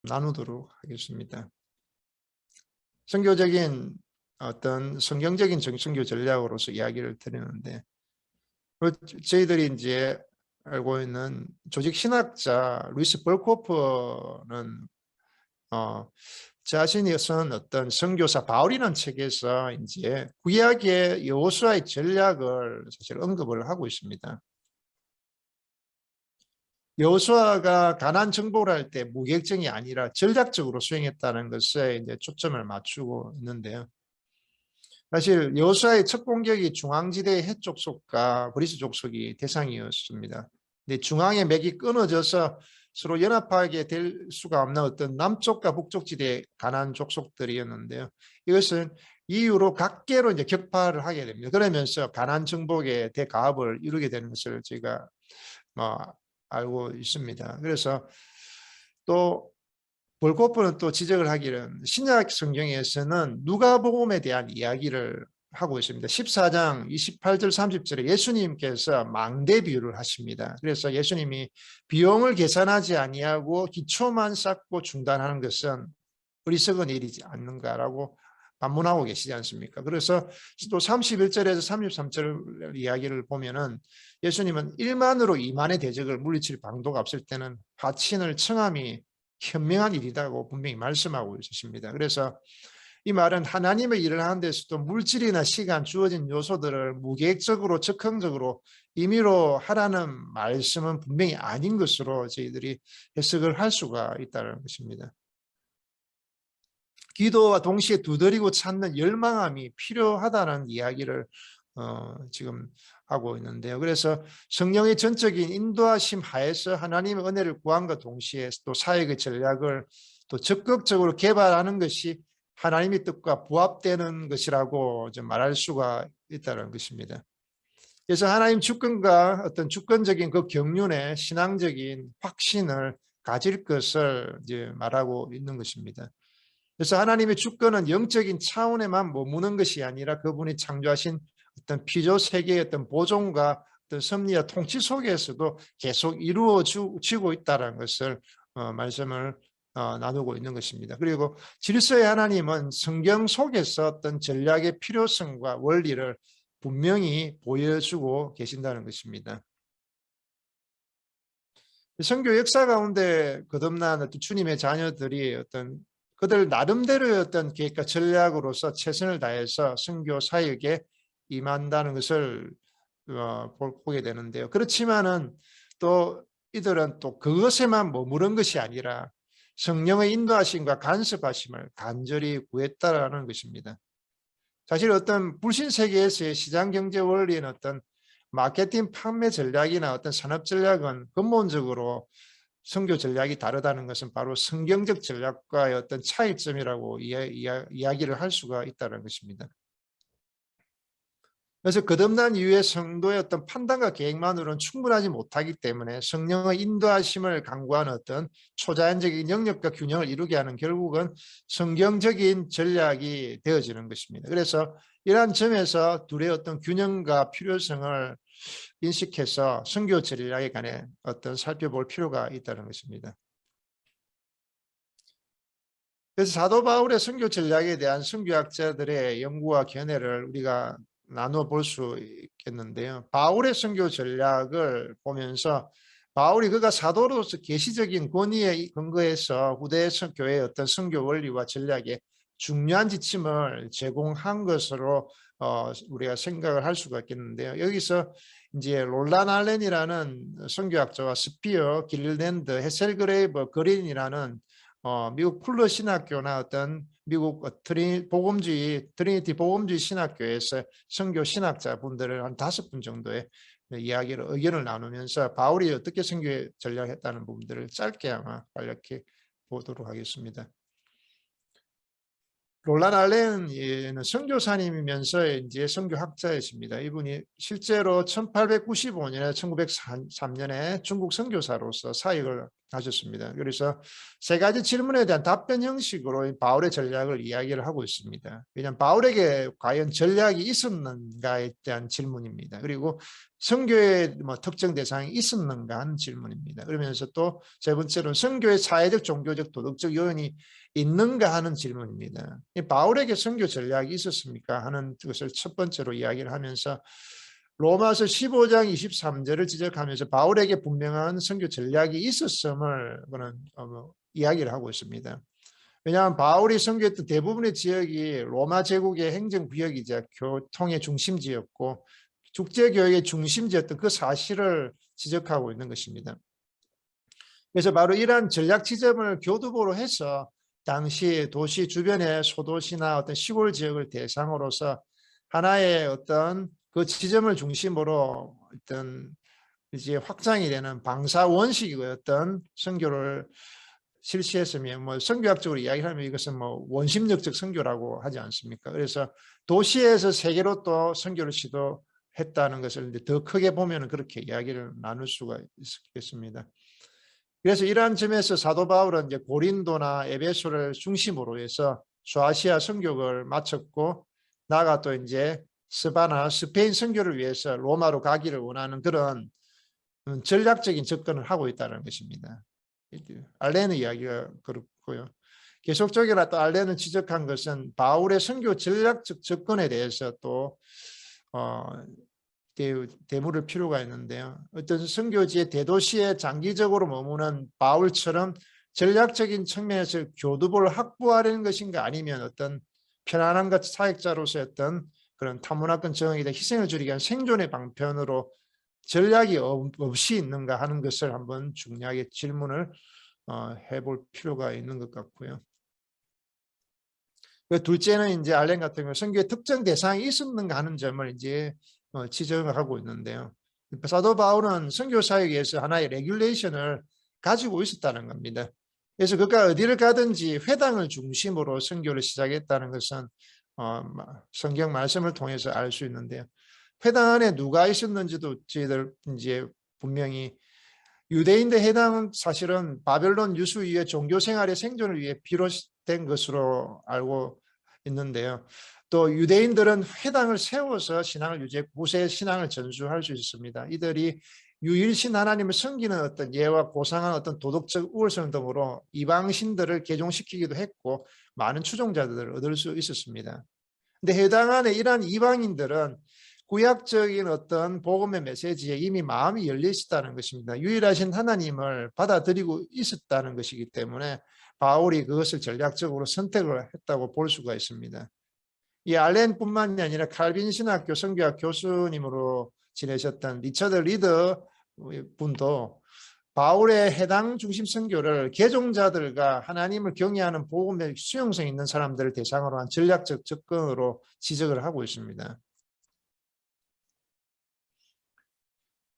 나누도록 하겠습니다. 선교적인 어떤 성경적인 정신교 전략으로서 이야기를 드리는데, 저희들이 이제 알고 있는 조직 신학자 루이스 벌코프는 자신이 쓴 어떤 선교사 바울이라는 책에서 이제 구약의 여호수아의 전략을 사실 언급을 하고 있습니다. 여호수아가 가나안 정복을 할 때 무계획적이 아니라 전략적으로 수행했다는 것에 이제 초점을 맞추고 있는데요. 사실 여호수아의 첫 공격이 중앙지대의 헷 족속과 브리스 족속이 대상이었습니다. 근데 중앙의 맥이 끊어져서 서로 연합하게 될 수가 없는 어떤 남쪽과 북쪽 지대의 가나안 족속들이었는데요. 이것은 이후로 각계로 이제 격파를 하게 됩니다. 그러면서 가나안 정복의 대가업을 이루게 되는 것을 저희가 알고 있습니다. 그래서 또 볼코프는 또 지적을 하기는 신약 성경에서는 누가복음에 대한 이야기를 하고 있습니다. 14장 28절 30절에 예수님께서 망대 비유를 하십니다. 그래서 예수님이 비용을 계산하지 아니하고 기초만 쌓고 중단하는 것은 어리석은 일이지 않는가라고 반문하고 계시지 않습니까? 그래서 또 31절에서 33절 이야기를 보면은 예수님은 1만으로 2만의 대적을 물리칠 방도가 없을 때는 화친을 청함이 현명한 일이라고 분명히 말씀하고 있으십니다. 그래서 이 말은 하나님의 일을 하는 데서도 물질이나 시간, 주어진 요소들을 무계획적으로 즉흥적으로 임의로 하라는 말씀은 분명히 아닌 것으로 저희들이 해석을 할 수가 있다는 것입니다. 기도와 동시에 두드리고 찾는 열망함이 필요하다는 이야기를 지금 하고 있는데요. 그래서 성령의 전적인 인도하심 하에서 하나님의 은혜를 구함과 동시에 또 사역의 전략을 또 적극적으로 개발하는 것이 하나님의 뜻과 부합되는 것이라고 좀 말할 수가 있다는 것입니다. 그래서 하나님 주권과 어떤 주권적인 그 경륜의 신앙적인 확신을 가질 것을 이제 말하고 있는 것입니다. 그래서 하나님의 주권은 영적인 차원에만 머무는 것이 아니라 그분이 창조하신 어떤 피조 세계의 어떤 보존과 어떤 섭리와 통치 속에서도 계속 이루어지고 있다는 것을 말씀을 나누고 있는 것입니다. 그리고 질서의 하나님은 성경 속에서 어떤 전략의 필요성과 원리를 분명히 보여주고 계신다는 것입니다. 선교 역사 가운데 거듭난 어떤 주님의 자녀들이 어떤 그들 나름대로의 어떤 계획과 전략으로서 최선을 다해서 선교 사역에 임한다는 것을 보게 되는데요. 그렇지만은 또 이들은 또 그것에만 머무른 것이 아니라 성령의 인도하심과 간섭하심을 간절히 구했다라는 것입니다. 사실 어떤 불신 세계에서의 시장 경제 원리는 어떤 마케팅 판매 전략이나 어떤 산업 전략은 근본적으로 선교 전략이 다르다는 것은 바로 성경적 전략과의 어떤 차이점이라고 이야기를 할 수가 있다는 것입니다. 그래서 거듭난 이후에 성도의 어떤 판단과 계획만으로는 충분하지 못하기 때문에 성령의 인도하심을 강구하는 어떤 초자연적인 영역과 균형을 이루게 하는 결국은 성경적인 전략이 되어지는 것입니다. 그래서 이러한 점에서 둘의 어떤 균형과 필요성을 인식해서 선교 전략에 관해 어떤 살펴볼 필요가 있다는 것입니다. 그래서 사도 바울의 선교 전략에 대한 선교학자들의 연구와 견해를 우리가 나누어 볼 수 있겠는데요. 바울의 선교 전략을 보면서 바울이 그가 사도로서 계시적인 권위에 근거해서 후대 교회의 어떤 선교 원리와 전략에 중요한 지침을 제공한 것으로 우리가 생각을 할 수가 있겠는데요. 여기서 이제 롤란 알렌이라는 선교학자와 스피어, 길랜드, 헤셀그레이버, 그린이라는 미국 풀러 신학교나 어떤 미국 트리니티 복음주의 신학교에서 선교 신학자 분들을 한 5분 정도의 이야기를 의견을 나누면서 바울이 어떻게 선교 전략했다는 부분들을 짧게 아마 간략히 보도록 하겠습니다. 롤란 알렌은 선교사님이면서 이제 선교학자이십니다. 이분이 실제로 1895년에 1903년에 중국 선교사로서 사역을 하셨습니다. 그래서 세 가지 질문에 대한 답변 형식으로 바울의 전략을 이야기를 하고 있습니다. 왜냐하면 바울에게 과연 전략이 있었는가에 대한 질문입니다. 그리고 선교의 뭐 특정 대상이 있었는가 하는 질문입니다. 그러면서 또 세 번째로는 선교의 사회적, 종교적, 도덕적 요인이 있는가 하는 질문입니다. 바울에게 선교 전략이 있었습니까 하는 것을 첫 번째로 이야기를 하면서 로마서 15장 23절을 지적하면서 바울에게 분명한 선교 전략이 있었음을 그는 이야기를 하고 있습니다. 왜냐하면 바울이 선교했던 대부분의 지역이 로마 제국의 행정구역이자 교통의 중심지였고 국제교역의 중심지였던 그 사실을 지적하고 있는 것입니다. 그래서 바로 이러한 전략 지점을 교두보로 해서 당시 도시 주변의 소도시나 어떤 시골 지역을 대상으로서 하나의 어떤 그 지점을 중심으로 어떤 이제 확장이 되는 방사 원식의 어떤 선교를 실시했으면 뭐 선교학적으로 이야기하면 이것은 뭐 원심력적 선교라고 하지 않습니까? 그래서 도시에서 세계로 또 선교를 시도했다는 것을 더 크게 보면 그렇게 이야기를 나눌 수가 있겠습니다. 그래서 이러한 점에서 사도 바울은 이제 고린도나 에베소를 중심으로 해서 소아시아 선교를 마쳤고 나아가 또 이제 스바나 스페인 선교를 위해서 로마로 가기를 원하는 그런 전략적인 접근을 하고 있다는 것입니다. 알렌의 이야기가 그렇고요. 계속적으로 또 알렌은 지적한 것은 바울의 선교 전략적 접근에 대해서 또 대물을 필요가 있는데요. 어떤 선교지의 대도시에 장기적으로 머무는 바울처럼 전략적인 측면에서 교두보를 확보하려는 것인가 아니면 어떤 편안함과 사역자로서의 어떤 그런 타문화권 정의에 희생을 줄이기 위한 생존의 방편으로 전략이 없이 있는가 하는 것을 한번 중요하게 질문을 해볼 필요가 있는 것 같고요. 둘째는 이제 알렌 같은 경우 선교의 특정 대상이 있었는가 하는 점을 이제 지적을 하고 있는데요. 사도 바울은 선교 사역에서 하나의 레귤레이션을 가지고 있었다는 겁니다. 그래서 그가 어디를 가든지 회당을 중심으로 선교를 시작했다는 것은 성경 말씀을 통해서 알 수 있는데요. 회당 안에 누가 있었는지도 저희들 이제 분명히 유대인들 해당은 사실은 바벨론 유수 이후에 종교 생활의 생존을 위해 비롯된 것으로 알고 있는데요. 또 유대인들은 회당을 세워서 신앙을 유지해 구세의 신앙을 전수할 수 있습니다. 이들이 유일신 하나님을 섬기는 어떤 예와 고상한 어떤 도덕적 우월성 등으로 이방신들을 개종시키기도 했고 많은 추종자들을 얻을 수 있었습니다. 근데 해당 안에 이러한 이방인들은 구약적인 어떤 복음의 메시지에 이미 마음이 열려 있었다는 것입니다. 유일하신 하나님을 받아들이고 있었다는 것이기 때문에 바울이 그것을 전략적으로 선택을 했다고 볼 수가 있습니다. 이 알렌뿐만이 아니라 칼빈 신학교 선교학 교수님으로 지내셨던 리처드 리더 분도 바울의 해당 중심 선교를 개종자들과 하나님을 경외하는 복음의 수용성 있는 사람들을 대상으로 한 전략적 접근으로 지적을 하고 있습니다.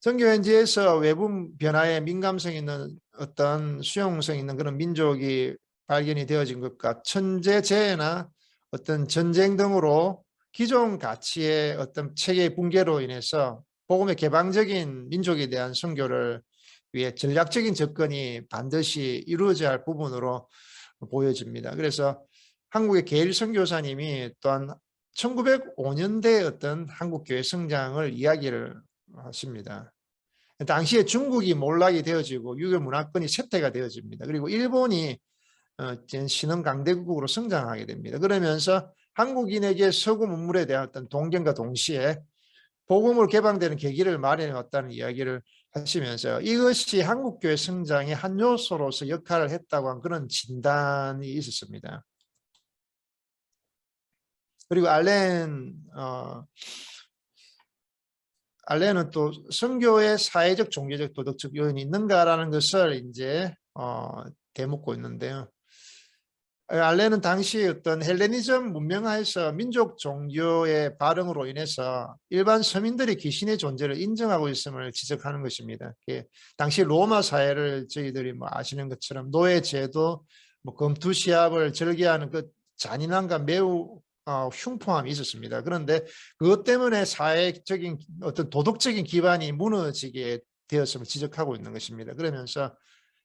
선교현지에서 외부 변화에 민감성 있는 어떤 수용성 있는 그런 민족이 발견이 되어진 것과 천재재해나 어떤 전쟁 등으로 기존 가치의 어떤 체계의 붕괴로 인해서 복음의 개방적인 민족에 대한 선교를 위해 전략적인 접근이 반드시 이루어져야 할 부분으로 보여집니다. 그래서 한국의 게일 선교사님이 또한 1905년대 어떤 한국교회 성장을 이야기를 하십니다. 당시에 중국이 몰락이 되어지고 유교 문화권이 쇠퇴가 되어집니다. 그리고 일본이 신흥 강대국으로 성장하게 됩니다. 그러면서 한국인에게 서구 문물에 대한 어떤 동경과 동시에 복음으로 개방되는 계기를 마련해 왔다는 이야기를 하시면서 이것이 한국교회 성장의 한 요소로서 역할을 했다고 한 그런 진단이 있었습니다. 그리고 알렌은 또 선교의 사회적, 종교적, 도덕적 요인이 있는가라는 것을 이제 되묻고 있는데요. 알렌은 당시 어떤 헬레니즘 문명하에서 민족 종교의 발흥으로 인해서 일반 서민들이 귀신의 존재를 인정하고 있음을 지적하는 것입니다. 당시 로마 사회를 저희들이 뭐 아시는 것처럼 노예제도, 뭐 검투시합을 절개하는 그 잔인함과 매우 흉포함이 있었습니다. 그런데 그것 때문에 사회적인 어떤 도덕적인 기반이 무너지게 되었음을 지적하고 있는 것입니다. 그러면서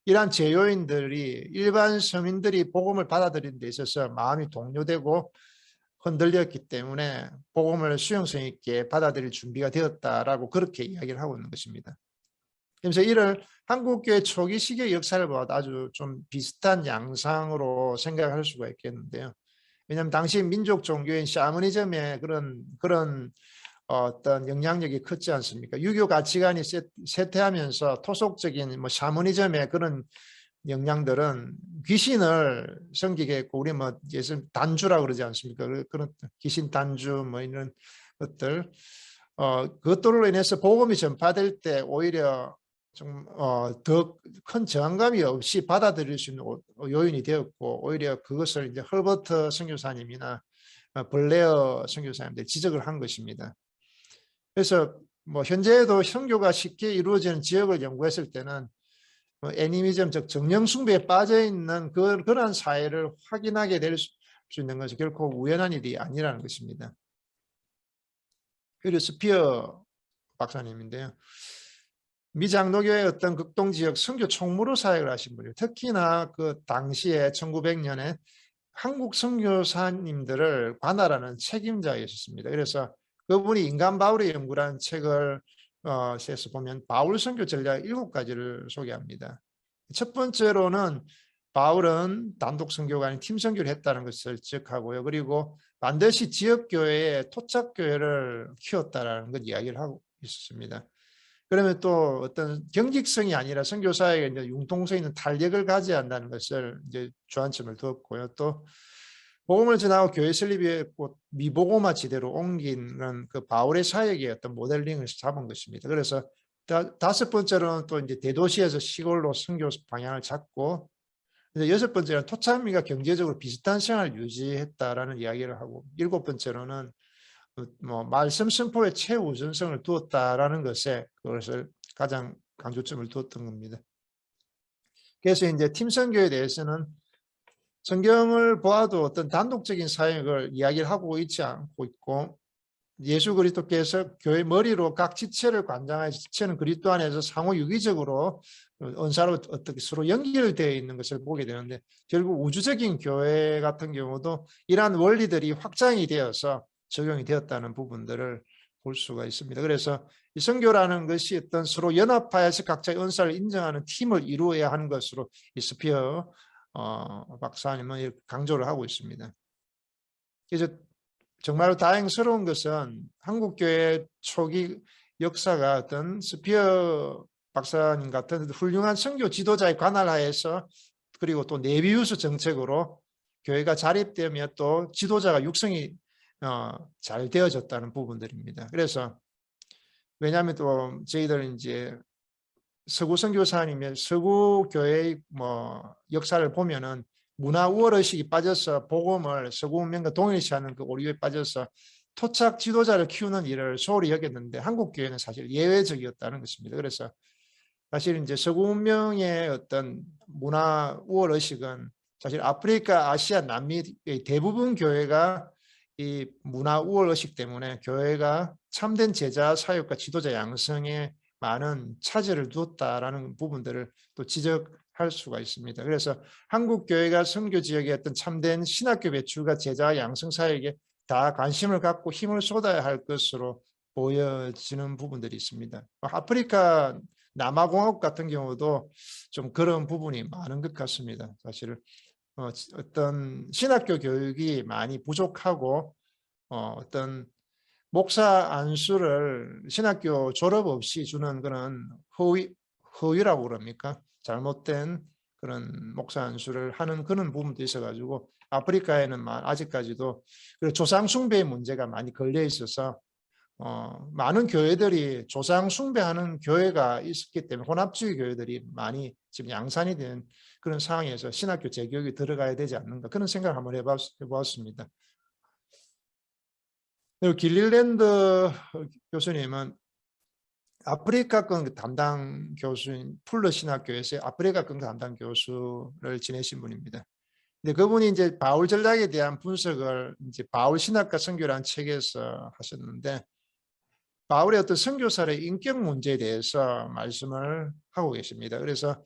이러한 제요인들이 일반 서민들이 복음을 받아들이는 데 있어서 마음이 동요되고 흔들렸기 때문에 복음을 수용성 있게 받아들일 준비가 되었다라고 그렇게 이야기를 하고 있는 것입니다. 그래서 이를 한국교회 초기 시기의 역사를 봐도 아주 좀 비슷한 양상으로 생각할 수가 있겠는데요. 왜냐하면 당시 민족 종교인 샤머니즘의 그런 어떤 영향력이 컸지 않습니까? 유교 가치관이 쇠퇴하면서 토속적인 뭐 샤머니즘의 그런 영향들은 귀신을 섬기게 했고, 우리 뭐 예수 단주라고 그러지 않습니까? 그런 귀신 단주 뭐 이런 것들, 그것들로 인해서 복음이 전파될 때 오히려 좀 더 큰 저항감이 없이 받아들일 수 있는 요인이 되었고, 오히려 그것을 이제 헐버트 선교사님이나 블레어 선교사님들이 지적을 한 것입니다. 그래서 뭐 현재에도 선교가 쉽게 이루어지는 지역을 연구했을 때는 애니미즘, 즉 정령 숭배에 빠져 있는 그런 사회를 확인하게 될 수 있는 것이 결코 우연한 일이 아니라는 것입니다. 그리고 스피어 박사님인데요. 미 장로교의 어떤 극동 지역 선교 총무로 사역을 하신 분이에요. 특히나 그 당시에 1900년에 한국 선교사님들을 관할하는 책임자이셨습니다. 그래서 그분이 인간 바울의 연구라는 책을 써서 보면 바울 선교 전략 7가지를 소개합니다. 첫 번째로는 바울은 단독 선교가 아닌 팀 선교를 했다는 것을 지적하고요. 그리고 반드시 지역교회에 토착교회를 키웠다는 것 이야기를 하고 있었습니다. 그러면 또 어떤 경직성이 아니라 선교사에게 이제 융통성 있는 탄력을 가져야 한다는 것을 이제 주안점을 두었고요. 또 복음을 전하고 교회 설립에 미복음화 지대로 옮기는 그 바울의 사역의 어떤 모델링을 잡은 것입니다. 그래서 다섯 번째로는 또 이제 대도시에서 시골로 선교 방향을 잡고, 이제 여섯 번째는 토착민과 경제적으로 비슷한 생활을 유지했다라는 이야기를 하고, 일곱 번째로는 뭐 말씀 선포에 최우선성을 두었다라는 것에 그것을 가장 강조점을 두었던 겁니다. 그래서 이제 팀 선교에 대해서는 성경을 보아도 어떤 단독적인 사역을 이야기를 하고 있지 않고 있고, 예수 그리스도께서 교회 머리로 각 지체를 관장하여 지체는 그리스도 안에서 상호 유기적으로 은사로 어떻게 서로 연결되어 있는 것을 보게 되는데, 결국 우주적인 교회 같은 경우도 이러한 원리들이 확장이 되어서 적용이 되었다는 부분들을 볼 수가 있습니다. 그래서 이 선교라는 것이 어떤 서로 연합하여서 각자의 은사를 인정하는 팀을 이루어야 하는 것으로 이 스피어 박사님은 강조를 하고 있습니다. 그래서 정말로 다행스러운 것은 한국교회 초기 역사가 어떤 스피어 박사님 같은 훌륭한 선교 지도자의 관할하에서, 그리고 또 네비우스 정책으로 교회가 자립되며 또 지도자가 육성이 잘 되어졌다는 부분들입니다. 그래서 왜냐하면 또 저희들 이제 서구 선교사님의 서구 교회의 뭐 역사를 보면은 문화 우월 의식이 빠져서 복음을 서구 문명과 동일시하는 그 오류에 빠져서 토착 지도자를 키우는 일을 소홀히 여겼는데, 한국 교회는 사실 예외적이었다는 것입니다. 그래서 사실 이제 서구 문명의 어떤 문화 우월 의식은 사실 아프리카, 아시아, 남미의 대부분 교회가 이 문화 우월 의식 때문에 교회가 참된 제자 사역과 지도자 양성에 많은 차질을 두었다라는 부분들을 또 지적할 수가 있습니다. 그래서 한국 교회가 선교 지역의 어떤 참된 신학교 배출과 제자 양성 사역에 다 관심을 갖고 힘을 쏟아야 할 것으로 보여지는 부분들이 있습니다. 아프리카 남아공화국 같은 경우도 좀 그런 부분이 많은 것 같습니다. 사실 어떤 신학교 교육이 많이 부족하고 어떤 목사 안수를 신학교 졸업 없이 주는 그런 허위라고 그럽니까? 잘못된 그런 목사 안수를 하는 그런 부분도 있어가지고 아프리카에는 아직까지도 조상 숭배의 문제가 많이 걸려 있어서 많은 교회들이 조상 숭배하는 교회가 있었기 때문에 혼합주의 교회들이 많이 지금 양산이 된 그런 상황에서 신학교 재교육이 들어가야 되지 않는가, 그런 생각을 한번 해보았습니다. 그리고 길릴랜드 교수님은 아프리카권 담당 교수인 풀러 신학교에서 아프리카권 담당 교수를 지내신 분입니다. 근데 그분이 이제 바울 전략에 대한 분석을 이제 바울 신학과 선교라는 책에서 하셨는데, 바울의 어떤 선교사의 인격 문제에 대해서 말씀을 하고 계십니다. 그래서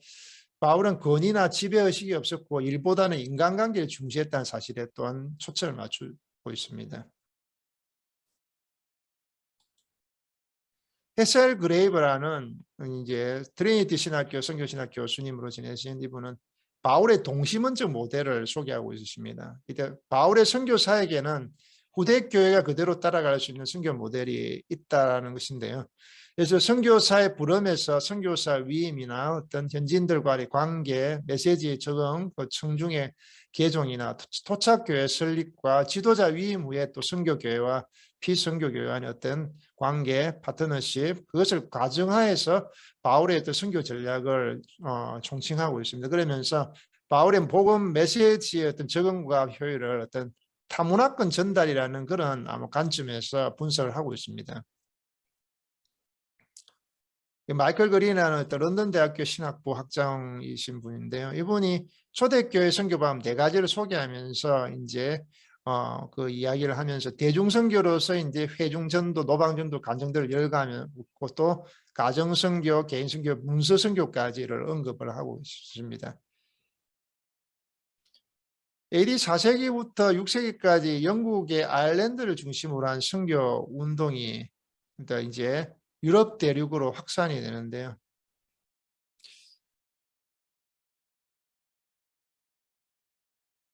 바울은 권위나 지배의식이 없었고 일보다는 인간관계를 중시했다는 사실에 또한 초점을 맞추고 있습니다. 헤셀 그레이브라는 이제 트리니티 신학교 선교신학 교수님으로 지내신 이분은 바울의 동시문적 모델을 소개하고 있습니다. 이때 바울의 선교 사역에는 후대 교회가 그대로 따라갈 수 있는 선교 모델이 있다는 것인데요. 그래서 선교사의 부름에서 선교사 위임이나 어떤 현지인들과의 관계, 메시지의 적응, 그 청중의 개종이나 토착교회 설립과 지도자 위임 후에 또 선교교회와 피선교교회 간의 어떤 관계, 파트너십, 그것을 가정하에서 바울의 어떤 선교 전략을 총칭하고 있습니다. 그러면서 바울의 복음 메시지의 어떤 적응과 효율을 어떤 타문화권 전달이라는 그런 관점에서 분석을 하고 있습니다. 마이클 그린이라는 어떤 런던 대학교 신학부 학장이신 분인데요. 이분이 초대교회 선교방 4가지를 소개하면서 이제 그 이야기를 하면서 대중선교로서 이제 회중전도, 노방전도, 간정들을 열거하고 또 가정선교, 개인선교, 문서선교까지를 언급을 하고 있습니다. AD 4세기부터 6세기까지 영국의 아일랜드를 중심으로 한 선교 운동이 이제 유럽 대륙으로 확산이 되는데요.